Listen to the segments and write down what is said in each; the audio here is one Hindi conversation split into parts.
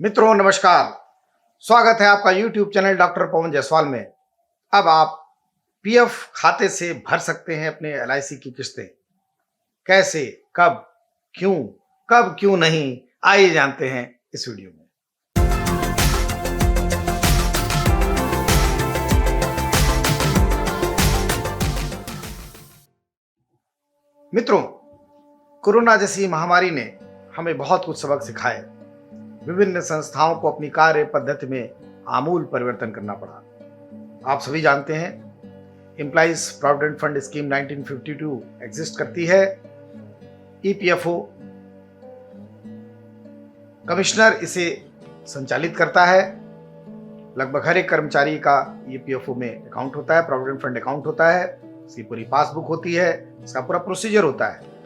मित्रों नमस्कार। स्वागत है आपका YouTube channel doctor Pawan Jaiswal में। अब आप पीएफ खाते से भर सकते हैं अपने एलआईसी की किस्तें। कैसे, कब, क्यों, कब क्यों नहीं, आइए जानते हैं इस वीडियो में। मित्रों, कोरोना जैसी महामारी ने हमें बहुत कुछ सबक सिखाए। विभिन्न संस्थाओं को अपनी कार्य पद्धति में आमूल परिवर्तन करना पड़ा। आप सभी जानते हैं, employees provident fund scheme 1952 exist करती है। ईपीएफओ कमिश्नर इसे संचालित करता है। लगभग हर एक कर्मचारी का ईपीएफओ में अकाउंट होता है, प्रोविडेंट फंड अकाउंट होता है, इसकी पूरी पासबुक होती है, इसका पूरा प्रोसीजर होता है।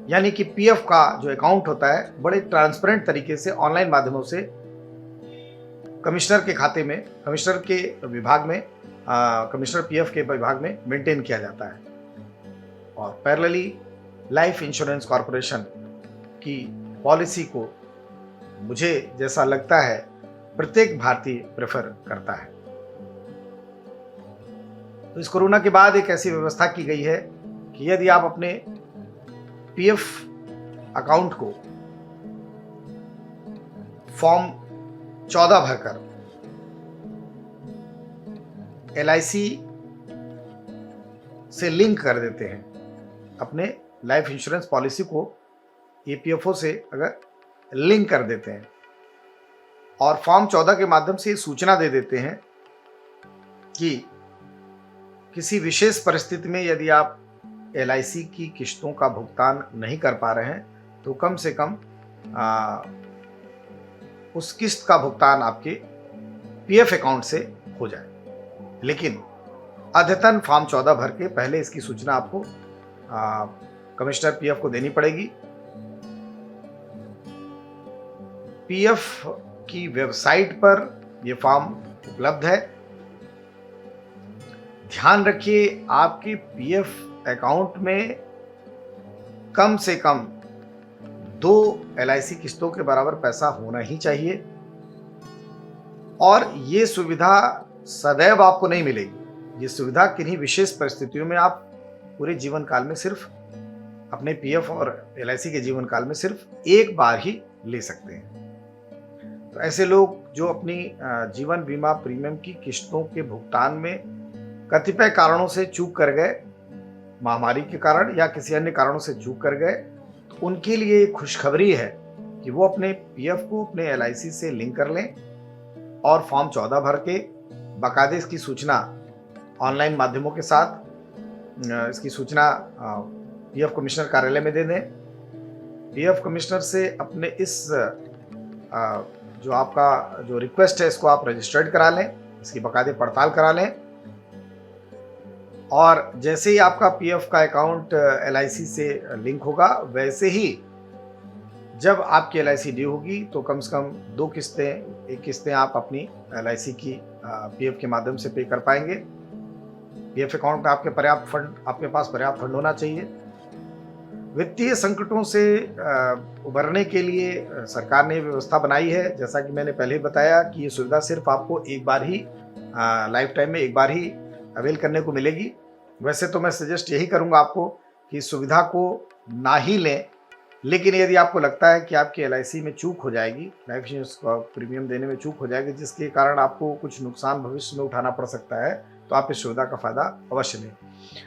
यानी कि पीएफ का जो अकाउंट होता है बड़े ट्रांसपेरेंट तरीके से ऑनलाइन माध्यमों से कमिश्नर के खाते में, कमिश्नर के विभाग में, कमिश्नर पीएफ के विभाग में मेंटेन किया जाता है। और पैरेलली लाइफ इंश्योरेंस कॉरपोरेशन की पॉलिसी को मुझे जैसा लगता है प्रत्येक भारतीय प्रेफर करता है। तो इस कोरोना के बाद एक ऐसी व्यवस्था की गई है कि यदि आप अपने पीएफ अकाउंट को फॉर्म 14 भरकर एलआईसी से लिंक कर देते हैं, अपने लाइफ इंश्योरेंस पॉलिसी को ईपीएफओ से अगर लिंक कर देते हैं और फॉर्म 14 के माध्यम से सूचना दे देते हैं कि किसी विशेष परिस्थिति में यदि आप एलआईसी की किश्तों का भुगतान नहीं कर पा रहे हैं तो कम से कम उस किस्त का भुगतान आपके पीएफ अकाउंट से हो जाए। लेकिन अद्यतन फॉर्म 14 भर के पहले इसकी सूचना आपको कमिश्नर पीएफ को देनी पड़ेगी। पीएफ की वेबसाइट पर यह फॉर्म उपलब्ध है। ध्यान रखिए, आपके पीएफ अकाउंट में कम से कम 2 एलआईसी किस्तों के बराबर पैसा होना ही चाहिए। और ये सुविधा सदैव आपको नहीं मिलेगी। ये सुविधा किन्हीं विशेष परिस्थितियों में आप पूरे जीवन काल में सिर्फ अपने पीएफ और एलआईसी के जीवन काल में सिर्फ एक बार ही ले सकते हैं। तो ऐसे लोग जो अपनी जीवन बीमा प्रीमियम की किस्तों के भुगतान में कतिपय कारणों से चूक कर गए, महामारी के कारण या किसी अन्य कारणों से चूक कर गए, तो उनके लिए एक खुशखबरी है कि वो अपने पीएफ को अपने एलआईसी से लिंक कर लें और फॉर्म 14 भर के बाकायदे इसकी सूचना ऑनलाइन माध्यमों के साथ इसकी सूचना पीएफ कमिश्नर कार्यालय में दे दें। पीएफ कमिश्नर से अपने इस जो आपका जो रिक्वेस्ट है इसको आप रजिस्टर्ड करा लें, इसकी बाकायदे पड़ताल करा लें। और जैसे ही आपका पीएफ का अकाउंट एलआईसी से लिंक होगा, वैसे ही जब आपकी एलआईसी ड्यू होगी तो कम से कम 2 किस्तें, एक किस्तें आप अपनी एलआईसी की पीएफ के माध्यम से पे कर पाएंगे। पीएफ अकाउंट में आपके पास पर्याप्त फंड होना चाहिए। वित्तीय संकटों से उबरने के लिए सरकार ने व्यवस्था बनाई है। जैसा कि मैंने पहले बताया कि ये सुविधा सिर्फ आपको एक बार ही लाइफ टाइम में एक बार ही अवेल करने को मिलेगी। वैसे तो मैं सजेस्ट यही करूंगा आपको कि इस सुविधा को ना ही लें, लेकिन यदि आपको लगता है कि आपकी एलआईसी में चूक हो जाएगी, लाइफ इंश्योरेंस का प्रीमियम देने में चूक हो जाएगी, जिसके कारण आपको कुछ नुकसान भविष्य में उठाना पड़ सकता है, तो आप इस सुविधा का फायदा अवश्य लें।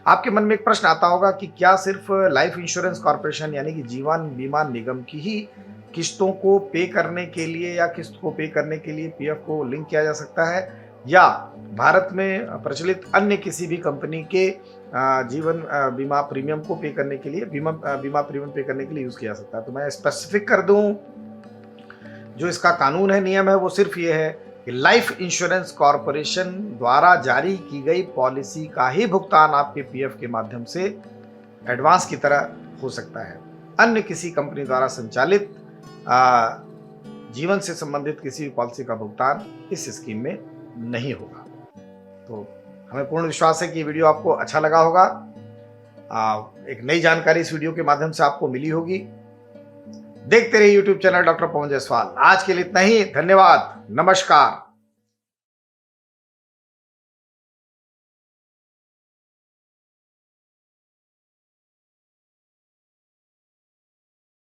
आपके मन में एक प्रश्न आता होगा कि क्या सिर्फ लाइफ इंश्योरेंस कॉरपोरेशन यानी कि जीवन बीमा निगम की ही किस्तों को पे करने के लिए या किस्त को पे करने के लिए पीएफ को लिंक किया जा सकता है, या भारत में प्रचलित अन्य किसी भी कंपनी के जीवन बीमा प्रीमियम को पे करने के लिए बीमा प्रीमियम पे करने के लिए यूज किया जा सकता है? तो मैं स्पेसिफिक कर दूं, जो इसका कानून है, नियम है, वो सिर्फ ये है कि लाइफ इंश्योरेंस कॉरपोरेशन द्वारा जारी की गई पॉलिसी का ही भुगतान आपके पीएफ के माध्यम से एडवांस की तरह हो सकता है। अन्य किसी कंपनी द्वारा संचालित जीवन से संबंधित किसी भी पॉलिसी का भुगतान इस स्कीम में नहीं होगा। तो हमें पूर्ण विश्वास है कि ये वीडियो आपको अच्छा लगा होगा। एक नई जानकारी इस वीडियो के माध्यम से आपको मिली होगी। देखते रहिए YouTube channel doctor Pawan Jaiswal. आज के लिए इतना ही, धन्यवाद, नमस्कार।